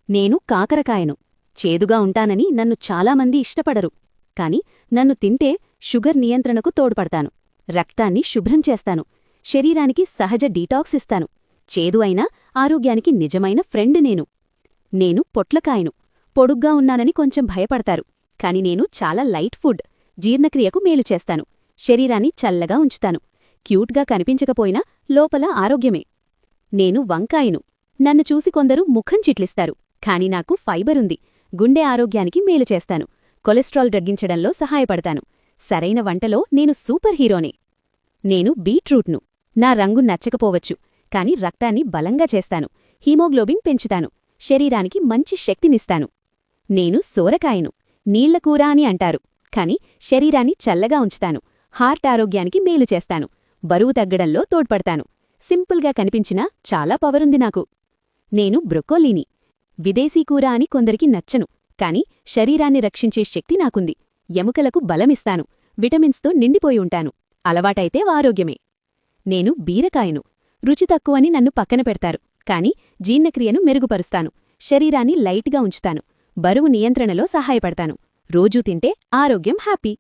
నేను కాకరకాయను. చేదుగా ఉంటానని నన్ను చాలామంది ఇష్టపడరు. కాని నన్ను తింటే షుగర్ నియంత్రణకు తోడ్పడతాను. రక్తాన్ని శుభ్రం చేస్తాను. శరీరానికి సహజ డీటాక్స్ ఇస్తాను. చేదు అయినా ఆరోగ్యానికి నిజమైన ఫ్రెండ్ నేను పొట్లకాయను. పొడుగ్గా ఉన్నానని కొంచెం భయపడతారు. కాని నేను చాలా లైట్ ఫుడ్. జీర్ణక్రియకు మేలు చేస్తాను. శరీరాన్ని చల్లగా ఉంచుతాను. క్యూట్గా కనిపించకపోయినా లోపల ఆరోగ్యమే. నేను వంకాయను. నన్ను చూసి కొందరు ముఖం చిట్లిస్తారు. కాని నాకు ఫైబరుంది. గుండె ఆరోగ్యానికి మేలు చేస్తాను. కొలెస్ట్రాల్ తగ్గించడంలో సహాయపడతాను. సరైన వంటలో నేను సూపర్ హీరోనే. నేను బీట్రూట్ను. నా రంగు నచ్చకపోవచ్చు. కాని రక్తాన్ని బలంగా చేస్తాను. హీమోగ్లోబిన్ పెంచుతాను. శరీరానికి మంచి శక్తినిస్తాను. నేను సోరకాయను. నీళ్లకూర అని అంటారు. కాని శరీరాన్ని చల్లగా ఉంచుతాను. హార్ట్ ఆరోగ్యానికి మేలు చేస్తాను. బరువు తగ్గడంలో తోడ్పడతాను. సింపుల్గా కనిపించినా చాలా పవరుంది నాకు. నేను బ్రొకోలీని. విదేశీ కూర అని కొందరికి నచ్చను. కాని శరీరాన్ని రక్షించే శక్తి నాకుంది. ఎముకలకు బలమిస్తాను. విటమిన్స్తో నిండిపోయి ఉంటాను. అలవాటైతే ఆరోగ్యమే. నేను బీరకాయను. రుచి తక్కువని నన్ను పక్కన పెడతారు. కాని జీర్ణక్రియను మెరుగుపరుస్తాను. శరీరాన్ని లైట్గా ఉంచుతాను. బరువు నియంత్రణలో సహాయపడతాను. రోజూ తింటే ఆరోగ్యం హ్యాపీ.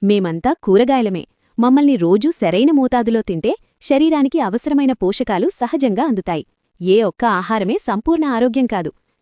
మేమంతా కూరగాయలమే. మమ్మల్ని రోజూ సరైన మోతాదులో తింటే శరీరానికి అవసరమైన పోషకాలు సహజంగా అందుతాయి. ఏ ఒక్క ఆహారమే సంపూర్ణ ఆరోగ్యం కాదు.